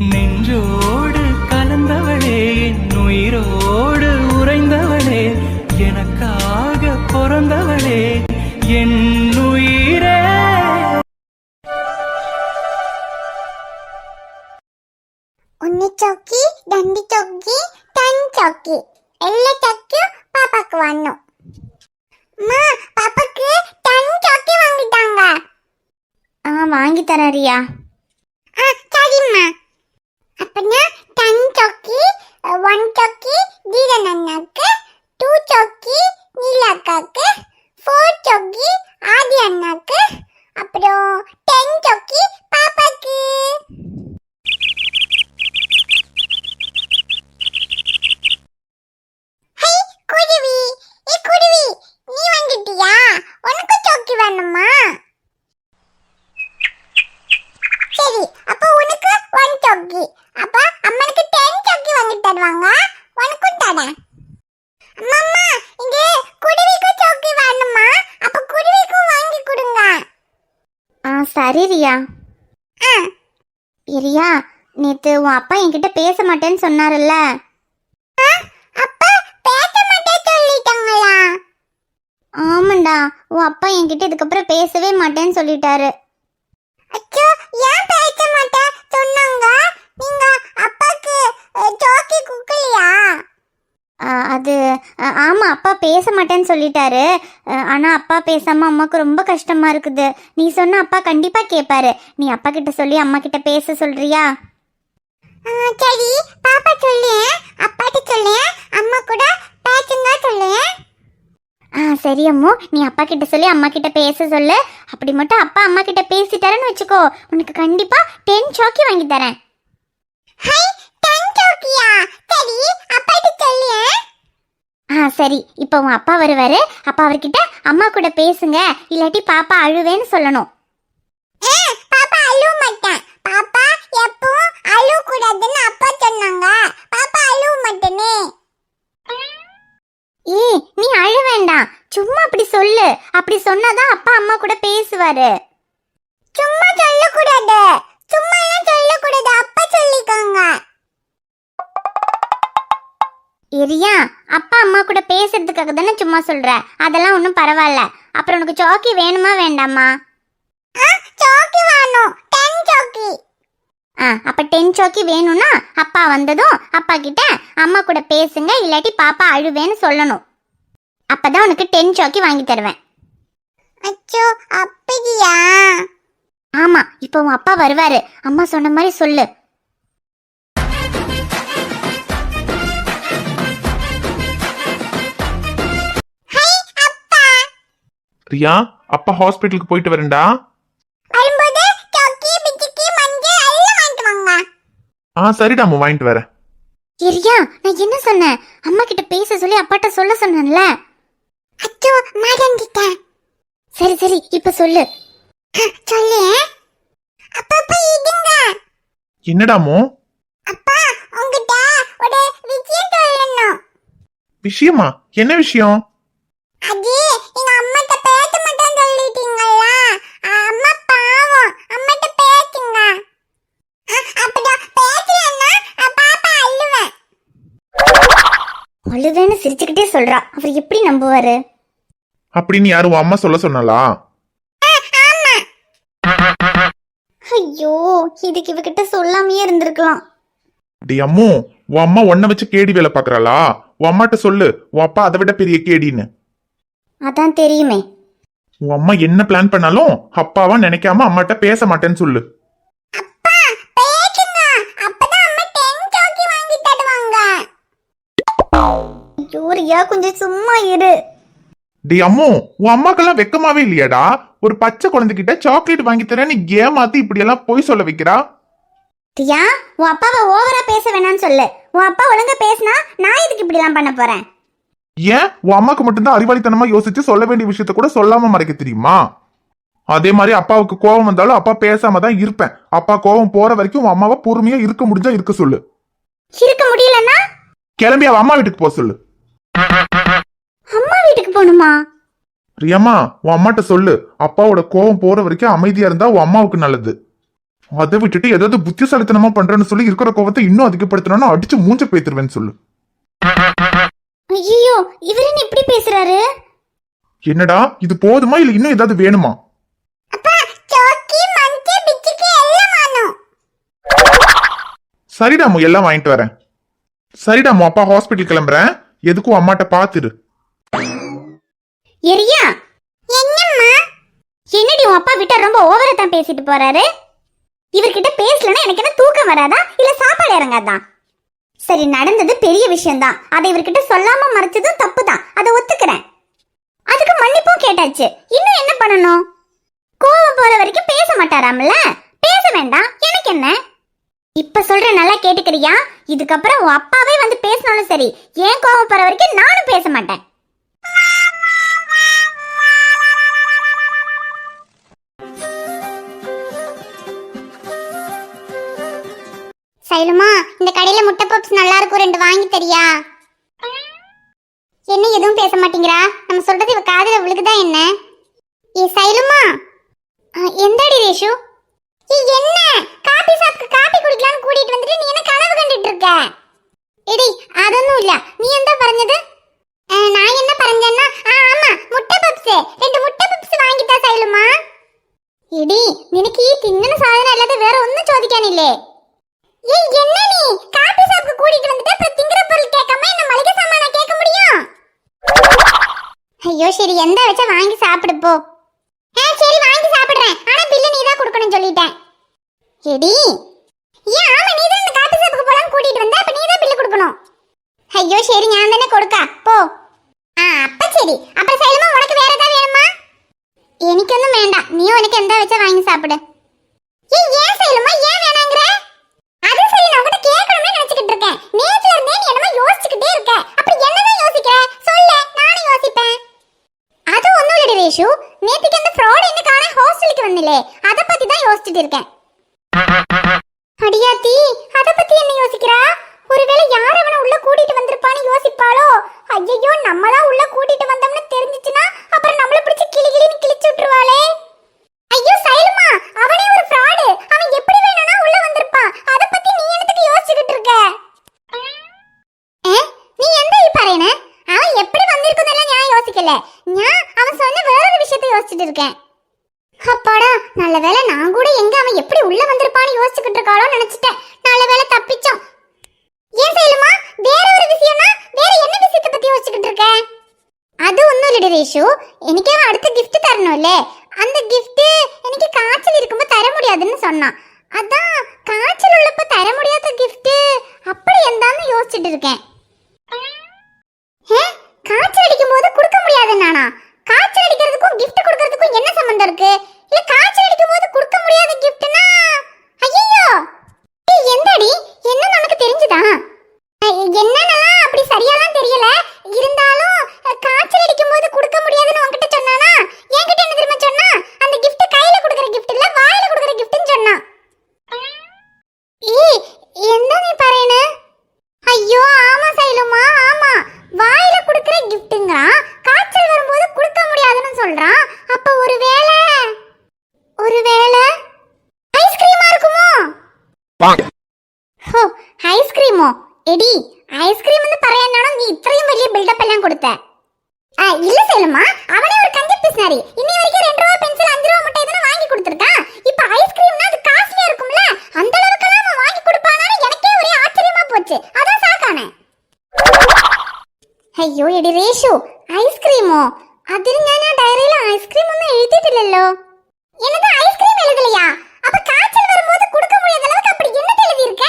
நெஞ்சோடு கலந்தவளே, என் உயிரோடு உறைந்தவளே, எனக்காக பிறந்தவளே, என் உயிரே. ఉన్ని చౌకి, దండి చౌకి, టన్ చౌకి எல்லா சக்கியும் பாப்பாக்கு வரணும். அம்மா, பாப்பாக்கு டன் சௌக்கி வாங்கிட்டாங்க. வாங்கி தரேன் ரியா. சரிம்மா. அப்பனா டன் சௌக்கி, 1 சௌக்கி தீரன் அண்ணாக்கு, 2 சௌக்கி நீலாக்காக்கு, 4 சௌக்கி ஆதி அண்ணாக்கு, அப்புறம் 10 சௌக்கி பாப்பாக்கு. குருவி, குருவி, நீ வந்துட்டியா? உனக்கு சௌக்கி வேணுமா? சரி, அப்ப உனக்கு 1 சௌக்கி. அப்ப அம்மனுக்கு 10 சௌக்கி வாங்கி தருவாங்க. உனக்கும் தரேன். அம்மா, இங்க குருவிக்கு சௌக்கி வேணுமா? அப்ப குருவிக்கும் வாங்கி கொடுங்க. சரி ரியா. ரியா, நேத்து உன் அப்பா என்கிட்ட பேச மாட்டேன்னு சொன்னாருல்ல? ஆமாண்டா, உன் அப்பா என்கிட்ட இதுக்கப்புறம் பேசவே மாட்டேன்னு சொல்லிட்டாரு. அச்சோ, ஏன் பேச மாட்டேன் சொன்னாங்க? நீங்க அப்பாக்கு சௌக்கி குக்கலையா? அது ஆமா, அப்பா பேச மாட்டேன்னு சொல்லிட்டாரு. ஆனா அப்பா பேசாம அம்மாவுக்கு ரொம்ப கஷ்டமா இருக்குது. நீ சொன்ன அப்பா கண்டிப்பா கேட்பாரு. நீ அப்பா கிட்ட சொல்லி அம்மா கிட்ட பேச சொல்றியா? சரி, பாப்பா சொல்லு, அப்பாட்ட சொல்லு, அம்மா கூட பேசுங்க சொல்லு. சரி அம்மு, நீ அப்பா கிட்ட சொல்லி அம்மா கிட்ட பேச சொல்லு. அப்படி மட்டும் அப்பா அம்மா கிட்ட பேசிட்டாருன்னு வச்சுக்கோ, உனக்கு கண்டிப்பா 10 சௌக்கி வாங்கி தரேன். ஹை, 10 சௌக்கியா? சரி, அப்பாட்ட சொல்லு. சரி, இப்போ உன் அப்பா வருவாரு. அப்பா அவர்கிட்ட அம்மா கூட பேசுங்க, இல்லாட்டி பாப்பா அழுவேன்னு சொல்லணும். பாப்பா அழுவ மாட்டேன். பாப்பா எப்பவும் அழுவ கூடாதுன்னு அப்பா சொன்னாங்க. பாப்பா அழுவ மாட்டேனே. நீ அழ வேண்டாம், சும்மா அப்படி சொல்லு. அப்படி சொன்னாதான் அப்பா அம்மா கூட பேசுவாரு. சும்மா சொல்லக்கூடாது, சும்மா எல்லாம் சொல்லக்கூடாது, அப்பா சொல்லிக்கோங்க. ரியா, அப்பா அம்மா கூட பேசுறதுக்காக தானே சும்மா சொல்ற. அதெல்லாம் ஒன்றும் பரவாயில்ல. அப்புறம் உனக்கு சௌக்கி வேணுமா வேண்டாமா? சௌக்கி வேணும், 10 சௌக்கி. அப்ப 10 சௌக்கி வேணும்னா அப்பா வந்ததும் அப்பா கிட்ட அம்மா கூட பேசுங்க, இல்லாட்டி பாப்பா அழுவேன்னு சொல்லணும். அப்பதான் உனக்கு 10 சௌக்கி வாங்கி தருவேன். அச்சோ, அப்படியா? ஆமா, இப்போ உன் அப்பா வருவாரு. அம்மா சொன்ன மாதிரி சொல்லு. ரியா, அப்பா ஹாஸ்பிட்டலுக்கு போயிட்டு வரேன்டா. வரும்போது சௌக்கி, பிச்சிக்கி, மஞ்சள் எல்லாம் வாங்கிட்டு வாங்க. சரிடா அம்மா, வாங்கிட்டு வரேன். ரியா, நான் என்ன சொன்னேன்? அம்மா கிட்ட பேச சொல்லி அப்பாட்ட சொல்ல சொன்னேன்ல. அச்சோ, மறந்துட்டேன். சரி சரி, இப்ப சொல்லு. சொல்லு. அப்பா இதுங்க. என்னடாமோ? அப்பா, உங்ககிட்ட ஒரு விஷயம் சொல்லணும். விஷயமா? என்ன விஷயம்? அது எங்க அம்மாட்ட பேச மாட்டேன்னு சொல்லிட்டீங்கல்ல. அம்மா பாவம், அம்மாட்ட பேசுங்க. அப்பதான் பேசலன்னா பாப்பா அழுவேன். அழுவேன்னு சிரிச்சுக்கிட்டே சொல்றா. அவர் எப்படி நம்புவாரு? அப்படின்னு யாரும் உன் அம்மா சொல்ல சொன்னாலா? ஐயோ, இதுக்கு இவகிட்ட சொல்லாமையே இருந்திருக்கலாம். டி அம்மு, உன் அம்மா உன்னை வச்சு கேடி வேலை பாக்குறாளா? உன் அம்மாட்ட சொல்லு, உன் அப்பா அதை விட பெரிய கேடின்னு. அதான் தெரியுமே. உன் அம்மா என்ன பிளான் பண்ணாலும் அப்பாவா நினைக்காம அம்மாட்ட பேச மாட்டேன்னு சொல்லு. அப்பா பேசுங்க, அப்பதான் அம்மா 10 சௌக்கி வாங்கி தருவாங்க. ஐயோ ரியா, கொஞ்சம் சும்மா இரு. டி அம்மு, உன் அம்மாக்கெல்லாம் வெக்கமாவே இல்லையாடா? ஒரு பச்சை குழந்தைகிட்ட சாக்லேட் வாங்கி தரேன்னு ஏமாத்தி இப்படி எல்லாம் போய் சொல்ல வைக்கிறா. ரியா, உன் அப்பாவை ஓவரா பேச வேணாம்னு சொல்லு. உன் அப்பா ஒழுங்கா பேசினா நான் இதுக்கு இப்படி எல்லாம் பண்ண போறேன். ஏன் உன் அம்மாக்கு மட்டும்தான் அறிவாளித்தனமா யோசிச்சு சொல்ல வேண்டிய விஷயத்த கூட சொல்லாம மறைக்க தெரியுமா? அதே மாதிரி அப்பாவுக்கு கோபம் வந்தாலும் அப்பா பேசாம தான் இருப்பேன். அப்பா கோபம் போற வரைக்கும் உன் அம்மாவை பொறுமையா இருக்க முடிஞ்சா இருக்க சொல்லு. இருக்க முடியலன்னா கிளம்பி அவ அம்மா வீட்டுக்கு போக சொல்லு. அம்மா வீட்டுக்கு போகணுமா? ரியம்மா, உன் அம்மாட்ட சொல்லு, அப்பாவோட கோபம் போற வரைக்கும் அமைதியா இருந்தா உன் அம்மாவுக்கு நல்லது. அதை விட்டுட்டு ஏதாவது புத்திசாலித்தனமா பண்றேன்னு சொல்லி இருக்கிற கோவத்தை இன்னும் அதிகப்படுத்தணும்னா அடிச்சு மூஞ்ச பேத்துருவேன்னு சொல்லு. ஐயோ இவர் என்ன இப்படி பேசுறாரு? என்னடா இது போதுமா இல்ல இன்னும் ஏதாவது வேணுமா? அப்பா சோக்கி மஞ்ச பிச்சுக்கு எல்லாம் வாணும். சரிடாமு எல்லாம் வாங்கிட்டு வரேன். சரிடாமு அப்பா ஹாஸ்பிட்டல் கிளம்புறேன். எதுக்கும் அம்மாட்ட பாத்துரு. எரியா என்னம்மா? என்னடி உன் அப்பா கிட்ட ரொம்ப ஓவரா தான் பேசிட்டு போறாரு. இவர்கிட்ட பேசலன்னா எனக்கு என்ன தூக்கம் வராதா இல்ல சாப்பாடு இறங்காதா? சரி நடந்தது பெரிய விஷயம்தான், அதை இவர்கிட்ட சொல்லாம மறைச்சதும் தப்பு தான், அதை ஒத்துக்கிறேன். அதுக்கு மன்னிப்பும் கேட்டாச்சு, இன்னும் என்ன பண்ணணும்? கோவம் போற வரைக்கும் பேச மாட்டாராம்ல, பேச வேண்டாம், எனக்கு என்ன? இப்ப சொல்ற நல்லா கேட்டுக்கிறியா? இதுக்கப்புறம் உன் அப்பாவே வந்து பேசினாலும் சரி, ஏன் கோவம் போற வரைக்கும் நானும் பேச மாட்டேன். சைலுமா, இந்த கடையில முட்டை பப்ஸ் நல்லா இருக்கும், 2 வாங்கி தரியா? என்ன எதுவும் பேச மாட்டேங்கிறா? நம்ம சொல்றது இவ காதுல விழுகுதா என்ன? ஏ சைலுமா. எந்தடி ரேஷு? என்ன காபி ஷாப்க்கு காபி குடிக்கலாம்னு கூட்டிட்டு வந்துட்டு நீ என்ன கனவு கண்டுட்டு இருக்க? எடி அதொன்னும் இல்ல, நீ என்ன பறஞ்சது? நான் என்ன பறஞ்சேன்னா ஆமா முட்டை பப்ஸ், 2 முட்டை பப்ஸ் வாங்கிட்டா சைலுமா. எடி நினைக்கி தின்னன சாதனை இல்லாத வேற ஒண்ணும் சோதிக்கானில்லே. ஏய் என்ன நீ காபி ஷாப்க்கு கூட்டிட்டு வந்துட்டு அப்புறம் திங்கற பொருள் கேட்காம என்ன மளிகை சாமானா கேட்க முடியும்? ஐயோ சரி எந்த வச்சா வாங்கி சாப்பிடு போ. சரி வாங்கி சாப்பிடுறேன், ஆனா பில்லு நீ தான் கொடுக்கணும் சொல்லிட்டேன். எடி ஏன் ஆமா நீ தான் காபி ஷாப்க்கு போலாம் கூட்டிட்டு வந்த, அப்ப நீ தான் பில்லு கொடுக்கணும். ஐயோ சரி நான் தானே கொடுக்க போ. அப்ப சரி. அப்புறம் சைலமா உனக்கு வேற ஏதாவது வேணுமா? எனக்கு ஒன்றும் வேண்டாம், நீயும் எனக்கு எந்த வச்சா வாங்கி சாப்பிடு. ஏன் சைலமா ஏன் வேணாங்கற? அது சரி நான் உன்கிட்ட கேட்கணும்னு நினைச்சிட்டு இருக்கேன். நேத்துல இருந்தே நீ என்னமோ யோசிச்சுக்கிட்டே இருக்க. அப்படி என்னதான் யோசிக்கிற? சொல்லு, நானும் யோசிப்பேன். அது ஒண்ணும் இல்லடி ரேஷு, நேத்துக்கு அந்த ஃப்ராட் என்ன காண ஹாஸ்டலுக்கு வந்திலே, அத பத்தி தான் யோசிச்சிட்டு இருக்கேன். அடியாத்தி, அத பத்தி என்ன யோசிக்கிறா? ஒருவேளை யார் அவனை உள்ள கூட்டிட்டு வந்திருப்பான்னு யோசிப்பாளோ? ஐயோ நம்ம தான் உள்ள கூட்டிட்டு வந்தோம்னு தெரிஞ்சிச்சுனா அப்புறம் நம்மள பிடிச்சு கிளிகிளின்னு கிழிச்சு விட்டுருவாளே. ஐயோ சைலமா, அவனே ஒரு ஃப்ராட், அவன் எப்படி வேணும்னா உள்ள வந்திருப்பான். அத பத்தி நீ என்னத்துக்கு யோசிச்சிட்டு இருக்க? நீ எந்த பாருன? அவன் எப்படி வந்திருக்குதெல்லாம் நான் யோசிக்கல, நான் அவன் சொன்ன வேற ஒரு விஷயத்தை யோசிச்சிட்டு இருக்கேன். அப்பாடா நல்ல வேளை, நான் கூட எங்க அவன் எப்படி உள்ள வந்திருப்பான்னு யோசிச்சுக்கிட்டு இருக்காளோ நினைச்சிட்டேன். நல்ல வேளை தப்பிச்சோம். ஏன் சைலமா வேற ஒரு விஷயம்னா வேற என்ன விஷயத்தை பத்தி யோசிச்சுக்கிட்டு இருக்க? அது ஒண்ணும் இல்லடி ரேஷு, எனக்கே அடுத்த gift தரணும்ல, அந்த gift எனக்கு காய்ச்சல் இருக்கும்போது தர முடியாதுன்னு சொன்னான். அதான் காய்ச்சல் உள்ளப்ப தர முடியாத gift அப்படி என்னன்னு யோசிச்சுட்டு இருக்கேன். காய்ச்சல் அடிக்கும் போது கொடுக்க முடியாதுன்னானா? காய்ச்சல் அடிக்கிறதுக்கும் gift கொடுக்கிறதுக்கும் என்ன சம்பந்தம் இருக்கு? இல்ல காய்ச்சல் அடிக்கும் போது கொடுக்க முடியாத giftனா ஐயோ எந்தடி என்ன நமக்கு தெரிஞ்சுதா? என்னன்னலாம் அப்படி சரியாலாம் தெரியல, இருந்தாலும் காய்ச்சல் அடிக்கும் போது கொடுக்க முடியாதுன்னு உன்கிட்ட சொன்னானா? என்கிட்ட என்ன தெரியுமா சொன்னா? அந்த gift கையில கொடுக்கிற gift இல்ல வாயில கொடுக்கிற giftன்னு சொன்னா. என்ன நீ பாருன? ஐயோ ஆமா சைலுமா, ஆமா வாயில கொடுக்கிற giftங்கறான், காய்ச்சல் வரும்போது கொடுக்க முடியாதுன்னு சொல்றான். அப்ப ஒருவேளை ஐஸ்கிரீமா இருக்குமோ? ஹோ ஐஸ்கிரீமோ? எடி ஐஸ்கிரீம்னு பரையனானோ நீ இത്രയും വലിയ பில்டப் எல்லாம் கொடுத்த? இல்ல செல்லுமா, அவனே ஒரு கஞ்ச பிஸ்னாரி. இன்னி வரைக்கும் 2 ரூபாய் பென்சில் 5 ரூபாய் முட்டை இதெல்லாம் வாங்கி கொடுத்திருக்கான். இப்போ ஐஸ்கிரீம்னா அது காஸ்ட்லியா இருக்கும்ல, அந்த அளவுக்கு எல்லாம் அவன் வாங்கி கொடுப்பானான்னு எனக்கே ஒரே ஆச்சரியமா போச்சு. அதான் சாக்கானே. ஐயோ എടി ரேஷு, ஐஸ்கிரீமோ? അതിന് ഞാൻ ആ ഡയറിയിൽ ഐസ്ക്രീം ഒന്നും എഴുതിയിട്ടില്ലല്ലോ. என்னது ஐஸ்கிரீம் எழுதலையா? அப்ப காய்ச்சல் வரும்போது கொடுக்க முடியாத அளவுக்கு அப்படி என்ன எழுதி இருக்க?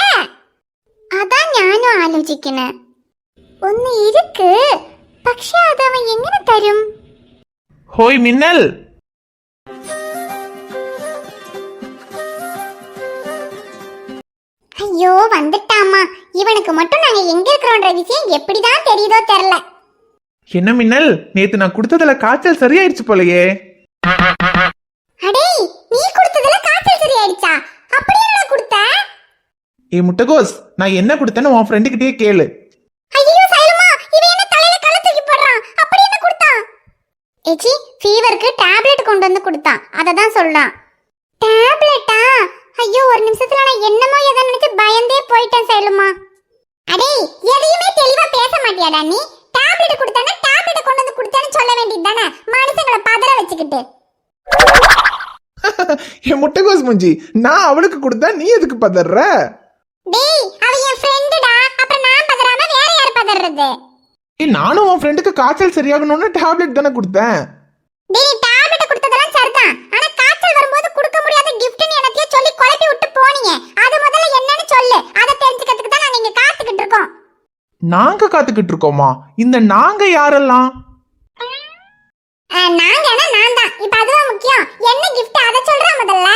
அதான் ഞാനും ആലോചിക്കണേ. ഒന്ന് ഇருக்கு, പക്ഷെ അത് അവൻ എങ്ങനെ തരും? ஹோய் மின்னல், ஐயோ வந்துட்டாமா. இவனுக்கு மட்டும் நாங்க எங்க இருக்கிறோன்ற விஷயம் எப்படிதான் தெரியுதோ தெரியல. என்ன மின்னல், நேத்து நான் கொடுத்ததுல காய்ச்சல் சரியாயிருச்சு போலயே. அடே நீ கொடுத்ததுல காய்ச்சல் சரியாயிடுச்சா? அப்படி என்னடா கொடுத்த? ஏ முட்டைகோஸ், நான் என்ன கொடுத்தேன்னு உன் ஃப்ரெண்டு கிட்டயே கேளு. ஐயோ சைலமா, இவன் என்ன தலையில கல்ல தூக்கி போடுறான்? அப்படி என்ன கொடுத்தான்? ஏச்சி ஃபீவருக்கு டேப்லெட் கொண்டு வந்து கொடுத்தான், அத தான் சொல்றான். டேப்லெட்டா? ஐயோ ஒரு நிமிஷத்துல நான் என்னமோ எதை நினைச்சு பயந்தே போயிட்டேன் சைலுமா. அடே எதையுமே தெளிவா பேச மாட்டியாடா நீ? டேப்லெட் கொடுத்தானே டேப்லெட் கொண்டு வந்து கொடுத்தானே சொல்ல வேண்டியது தானே, மனுஷங்களை பதற வச்சுக்கிட்டு. என் முட்டைகோஸ் மூஞ்சி, நான் அவளுக்கு கொடுத்தா நீ எதுக்கு பதற? டேய் அவ என் ஃப்ரெண்டுடா, அப்புறம் நான் பதறாம வேற யார் பதறது? நானும் உன் ஃப்ரெண்டுக்கு காய்ச்சல் சரியாகணும்னு டேப்லெட் தானே கொடுத்தேன். டேய் டேப்லெட் கொடுத்ததெல்லாம் சரிதான், ஆனா காய்ச்சல் வரும்போது கொடுக்க முடியாத கிஃப்ட்னு எனக்கே சொல்லி குழப்பி விட்டு போனீங்க. அது முதல்ல என்னன்னு சொல்லு, அதை தெரிஞ்சுக்கிறதுக்கு தான் நான் இங்க காத்துக்கிட்டு இருக்கோம். நாங்க காத்துக்கிட்டு இருக்கோமா? இந்த நாங்க யாரெல்லாம்? நாங்கன்னா நான் தான். இப்ப அதுவா முக்கியம்? என்ன கிஃப்ட் அத சொல்றா முதல்ல.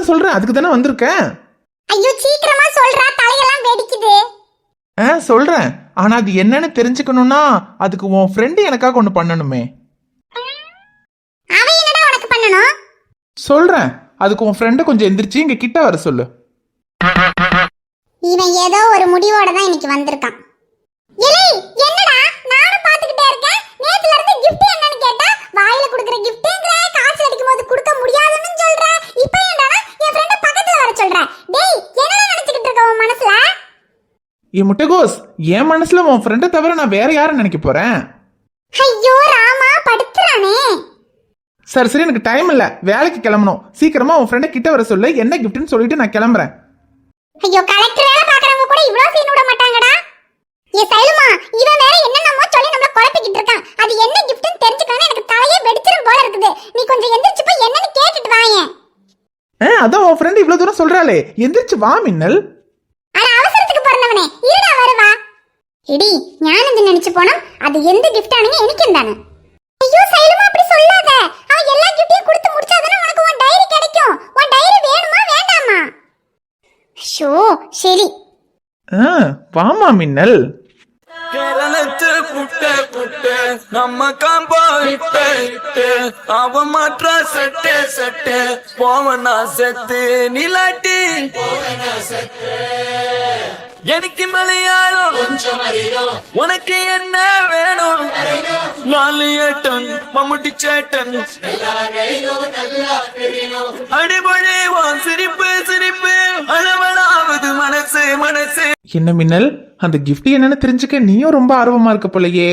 சொல்றேன், அதுக்கு தானே வந்திருக்கேன். ஐயோ சீக்கிரமா சொல்றா, தலையெல்லாம் வெடிக்குது. சொல்றேன், ஆனா அது என்னன்னு தெரிஞ்சுக்கணும்னா அதுக்கு உன் ஃப்ரெண்டு எனக்காக ஒண்ணு பண்ணணுமே. அவ என்னடா உனக்கு பண்ணணும்? சொல்றேன், அதுக்கு உன் ஃப்ரெண்டு கொஞ்சம் எந்திரிச்சு இங்க கிட்ட வர சொல்லு. இவன் ஏதோ ஒரு முடிவோட தான் இன்னைக்கு வந்திருக்கான். ஏய் என்னடா நானும் பாத்துக்கிட்டே இருக்கேன். நேத்துல இருந்து கிஃப்ட் என்னன்னு கேட்டா வாயில குடுக்குற கிஃப்ட்ங்கற, காசு அடிக்கும்போது கொடுக்க முடியாதுன்னு சொல்ற. இப்போ என்னடா என் ஃப்ரெண்ட் பக்கத்துல வர சொல்ற. டேய் என்னடா நினைச்சிட்டு இருக்க உன் மனசுல? என் முட்டைகோஸ், என் மனசுல உன் ஃப்ரெண்டை தவிர நான் வேற யாரை நினைக்க போறேன்? ஐயோ ராமா படுத்துறானே. சரி, எனக்கு டைம் இல்ல, வேலைக்கு கிளம்பணும். சீக்கிரமா உன் ஃப்ரெண்டை கிட்ட வர சொல்லு. என்ன கிஃப்ட்னு சொல்லிட்டு நான் கிளம்புறேன். ஐயோ கலெக்டர் வேலை பாக்குறவங்க கூட இவ்ளோ சீன் விட மாட்டாங்கடா. ஏ சைலுமா, இவன் வேற என்னென்னமோ சொல்லி நம்மள குழப்பிக்கிட்டு இருக்கான். அது என்ன கிஃப்ட்னு தெரிஞ்சுக்கணும், எனக்கு தலையே வெடிச்சிரும் போல இருக்குது. நீ கொஞ்சம் எந்திரிச்சு போய் என்னன்னு கேட்டுட்டு வாயேன். அதான் உன் ஃப்ரெண்ட் இவ்வளவு தூரம் சொல்றாளே, எந்திரிச்சு வா மின்னல். அட அவசரத்துக்கு பிறந்தவனே, இருடா வருவா. இடி ஞானந்து நினைச்சு போனோம், அது எந்த கிஃப்ட் ஆனீங்க எனக்கு தானே. ஐயோ சைலுமா அப்படி சொல்லாத. அவன் எல்லா கிஃப்ட்டையும் கொடுத்து முடிச்சாதானே உனக்கு உன் டைரி கிடைக்கும். உன் டைரி வேணுமா வேண்டாமா? ஷோ சரி. வாமா மின்னல். கேரளத்து புட்ட புட்ட நம்ம காம்போ இட்டு அவ மாற்ற சட்டே போவனா செத்து நிலாட்டி எனக்கு மலையாளம் உனக்கு என்ன வேணும்? 4 ஏட்டன் மம்முட்டி சேட்டன் அடிமொழி சிரிப்பு அளவலாவது மனசு. என்ன மின்னல், அந்த கிஃப்ட் என்னன்னு தெரிஞ்சுக்க நீயும் ரொம்ப ஆர்வமா இருக்க போலயே.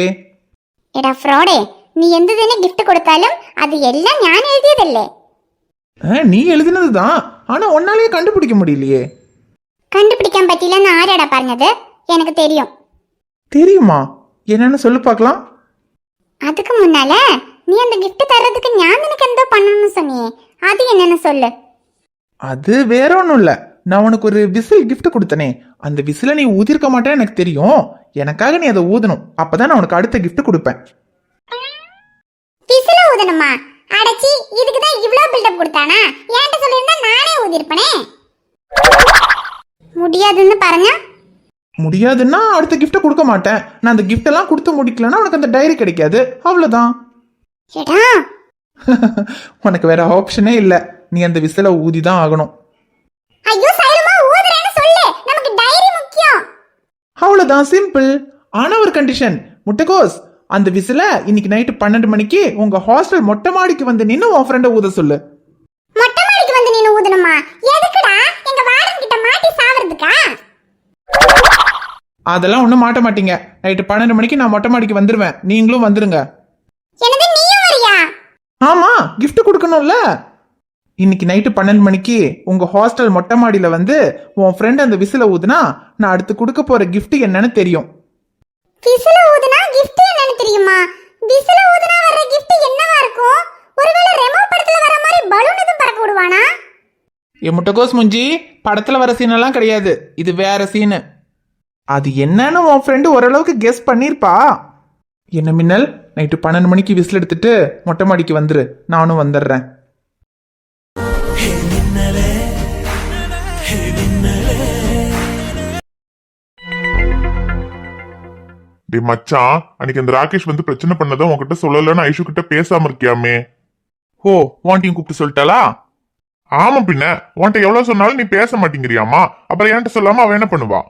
எடா ஃப்ராடே, நீ எந்ததுன்னு கிஃப்ட் கொடுத்தாலும் அது எல்லாம் ஞான் எழுதியதில்லை. நீ எழுதினதுதான், ஆனா உன்னாலேயே கண்டுபிடிக்க முடியலையே. கண்டுபிடிக்காம பத்தியில ஆராடா பாருங்க, எனக்கு தெரியும். தெரியுமா? என்னன்னு சொல்லு பார்க்கலாம். அதுக்கு முன்னால நீ அந்த கிஃப்ட் தர்றதுக்கு ஞானனுக்கு எந்தோ பண்ணணும்னு சொன்னியே, அது என்னன்னு சொல்லு. அது வேற ஒன்றும் இல்லை, நான் உனக்கு ஒரு விசில் கிஃப்ட் கொடுத்தனே, அந்த விசிலை நீ ஊதிருக்க மாட்டேன்னு எனக்கு தெரியும். எனக்காக நீ அதை ஊதணும், அப்பதான் நான் உனக்கு அடுத்த கிஃப்ட் கொடுப்பேன். விசில ஊதணுமா? அடச்சி, இதுக்கு தான் இவ்ளோ பில்டப் கொடுத்தானா? ஏன்ட்ட சொல்லிருந்தா நானே ஊதிருப்பனே. முடியாதுன்னு பாருங்க. முடியாதுன்னா அடுத்த கிஃப்ட்டை கொடுக்க மாட்டேன். நான் அந்த கிஃப்ட் எல்லாம் கொடுத்து முடிக்கலன்னா உனக்கு அந்த டைரி கிடைக்காது, அவ்வளவுதான். உனக்கு வேற ஆப்ஷனே இல்ல, நீ அந்த விசில ஊதிதான் ஆகணும். ஐயோ சைலமா ஊதுறேன்னு சொல்லு, நமக்கு டைரி முக்கியம். அவ்வளவுதான், சிம்பிள். ஆனா ஒரு கண்டிஷன் முட்டைகோஸ், அந்த விசில இன்னைக்கு நைட்டு 12 மணிக்கு உங்க ஹாஸ்டல் மொட்டை மாடிக்கு வந்து நின்னு உன் ஃப்ரெண்ட ஊத சொல்லு. மொட்டை மாடிக்கு வந்து நின்னு ஊதணுமா? எதுக்குடா? எங்க வார்டன் கிட்ட மாட்டி சாவறதுக்கா? அதெல்லாம் ஒண்ணும் மாட்ட மாட்டீங்க. நைட்டு 12 மணிக்கு நான் மொட்டை மாடிக்கு வந்துருவேன், நீங்களும் வந்துருங்க. என்னது நீயும் வரியா? ஆமா, கிஃப்ட் கொடுக்கணும்ல. இன்னைக்கு நைட்டு 12 மணிக்கு உங்க ஹாஸ்டல் மொட்டை மாடியில வந்து உன் ஃப்ரெண்ட் அந்த விசில ஊதுனா நான் அடுத்து கொடுக்க போற கிஃப்ட் என்னன்னு தெரியும். விசில ஊதுனா கிஃப்ட் என்னன்னு தெரியுமா? விசில ஊதுனா வர கிஃப்ட் என்னவா இருக்கும்? ஒருவேளை ரெமோ படத்துல வர மாதிரி பலூன் எதுவும் பறக்க விடுவானா? என் முட்டைகோஸ் முஞ்சி, படத்துல வர சீனெல்லாம் கிடையாது, இது வேற சீனு. அது என்னன்னு உன் ஃப்ரெண்டு ஓரளவுக்கு கெஸ் பண்ணிருப்பா. என்ன மின்னல், நைட்டு 12 மணிக்கு விசில் எடுத்துட்டு மொட்டை மாடிக்கு வந்துரு, நானும் வந்துடுறேன். டே மச்சான், அன்னைக்கு அந்த ராகேஷ் வந்து பிரச்சனை பண்ணதை உன்கிட்ட சொல்லலன்னு ஐஷு கிட்ட பேசாம இருக்கியாமே. ஓ, வாண்டியும் கூப்பிட்டு சொல்லிட்டாளா? ஆமா, பின்ன உன்கிட்ட எவ்வளவு சொன்னாலும் நீ பேச மாட்டேங்கிறியாமா. அப்புறம் என்கிட்ட சொல்லாம அவ என்ன பண்ணுவா?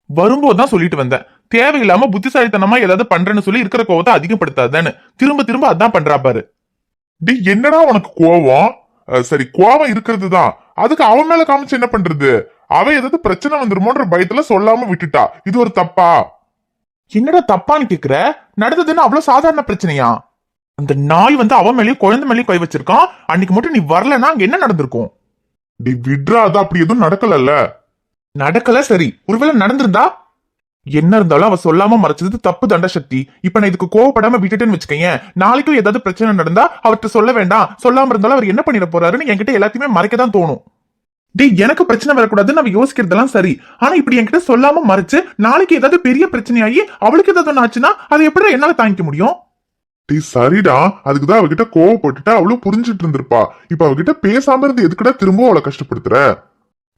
வரும்போது தான் சொல்லிட்டு வந்தேன், தேவையில்லாம புத்திசாலித்தனமா ஏதாவது பண்றேன்னு சொல்லி இருக்கிற கோவத்தை அதிகப்படுத்தாதான்னு. திரும்ப திரும்ப அதான் பண்றா பாரு. டே என்னடா உனக்கு கோவம்? சரி கோவம் இருக்கிறது தான். அதுக்கு அவன் மேல காமிச்சு என்ன பண்றது? அவன் ஏதாவது பிரச்சனை வந்துருமோன்ற பயத்துல சொல்லாம விட்டுட்டா. இது ஒரு தப்பா? என்னடா தப்பான்னு கேக்குற? நடந்ததுன்னு அவ்வளவு சாதாரண பிரச்சனையா? அந்த நாய் வந்து அவன் மேலயும் குழந்தை மேலயும் கை வச்சிருக்கான். அன்னைக்கு மட்டும் நீ வரலன்னா அங்க என்ன நடந்திருக்கும்? டேய் விட்றா, அது அப்படி எதுவும் நடக்கலல்ல. நடக்கல சரி, ஒருவேளை நடந்திருந்தா? என்ன இருந்தாலும் அவ சொல்லாம மறைச்சது தப்பு தண்ட சக்தி. இப்ப நான் இதுக்கு கோவப்படாம விட்டுட்டேன்னு வச்சுக்கேன், நாளைக்கும் ஏதாவது பிரச்சனை நடந்தா அவர்கிட்ட சொல்ல வேண்டாம், சொல்லாம இருந்தாலும் அவர் என்ன பண்ணிட போறாருன்னு என்கிட்ட எல்லாத்தையுமே மறைக்கதான் தோணும். டேய் எனக்கு பிரச்சனை வரக்கூடாதுன்னு அவ யோசிக்கிறதெல்லாம் சரி, ஆனா இப்படி என்கிட்ட சொல்லாம மறைச்சு நாளைக்கு ஏதாவது பெரிய பிரச்சனையாகி அவளுக்கு ஏதாவது ஒண்ணு ஆச்சுன்னா அதை எப்படி என்னால தாங்கிக்க முடியும்? டேய் சரிடா, அதுக்குதான் அவகிட்ட கோவப்பட்டுட்டா அவளும் புரிஞ்சுட்டு இருந்திருப்பா. இப்ப அவகிட்ட பேசாம இருந்து எதுக்குடா திரும்ப அவளை கஷ்டப்படுத்துற?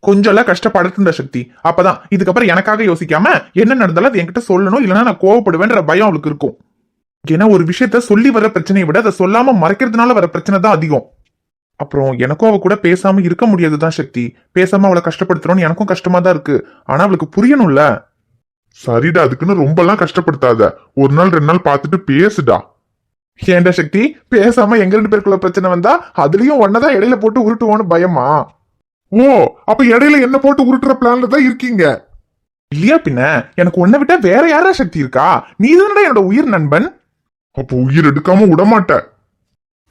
கொஞ்சம் எல்லாம் கஷ்டப்படுத்துன்ற சக்தி. அப்பதான் இதுக்கப்புறம் எனக்காக யோசிக்காம என்ன நடந்தாலும் அது என்கிட்ட சொல்லணும், இல்லைன்னா நான் கோவப்படுவேன்ற பயம் அவளுக்கு இருக்கும். ஏன்னா ஒரு விஷயத்த சொல்லி வர பிரச்சனையை விட அதை சொல்லாம மறைக்கிறதுனால வர பிரச்சனை தான் அதிகம். அப்புறம் எனக்கும் அவ கூட பேசாம இருக்க முடியாதுதான் சக்தி. பேசாம அவளை கஷ்டப்படுத்துறோம்னு எனக்கும் கஷ்டமா தான் இருக்கு. ஆனா அவளுக்கு புரியணும்ல. சரிடா, அதுக்குன்னு ரொம்ப எல்லாம் கஷ்டப்படுத்தாத. ஒரு நாள் 2 நாள் பார்த்துட்டு பேசுடா. ஏண்டா சக்தி, பேசாம எங்க 2 பேருக்குள்ள பிரச்சனை வந்தா அதுலயும் ஒன்னதான் இடையில போட்டு உருட்டுவோன்னு பயமா? ஓ, அப்ப இடையில என்ன போட்டு உருட்டுற பிளான்ல தான் இருக்கீங்க இல்லையா? பின்ன எனக்கு உன்னை விட்டா வேற யாரா சக்தி இருக்கா? நீதானடா என்னோட உயிர் நண்பன். அப்ப உயிர் எடுக்காம விடமாட்ட.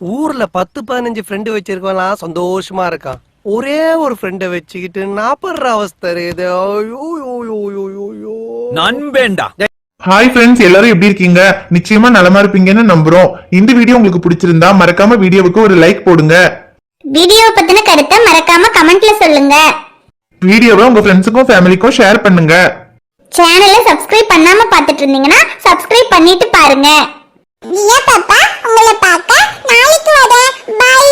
ஊர்ல 10-15 ஃப்ரெண்டு வச்சிருக்கலாம், சந்தோஷமா இருக்கான். ஒரே ஒரு ஃப்ரெண்டை வச்சுக்கிட்டு நாப்படுற அவஸ்தை இது. நண்பேண்டா. ஹாய் ஃப்ரெண்ட்ஸ், எல்லாரும் எப்படி இருக்கீங்க? நிச்சயமா நலமா இருப்பீங்கன்னு நம்புறோம். இந்த வீடியோ உங்களுக்கு பிடிச்சிருந்தா மறக்காம வீடியோவுக்கு ஒரு லைக் போடுங்க. வீடியோ பத்தின கருத்தை மறக்காம கமெண்ட்ல சொல்லுங்க. வீடியோவை உங்க ஃப்ரெண்ட்ஸுக்கும் ஃபேமிலிக்கும் ஷேர் பண்ணுங்க. சேனலை சப்ஸ்கிரைப் பண்ணாம பார்த்துட்டு இருந்தீங்கன்னா சப்ஸ்கிரைப் பண்ணிட்டு பாருங்க. பாப்பா உங்களை பார்க்க நாளைக்கு வரேன். பை.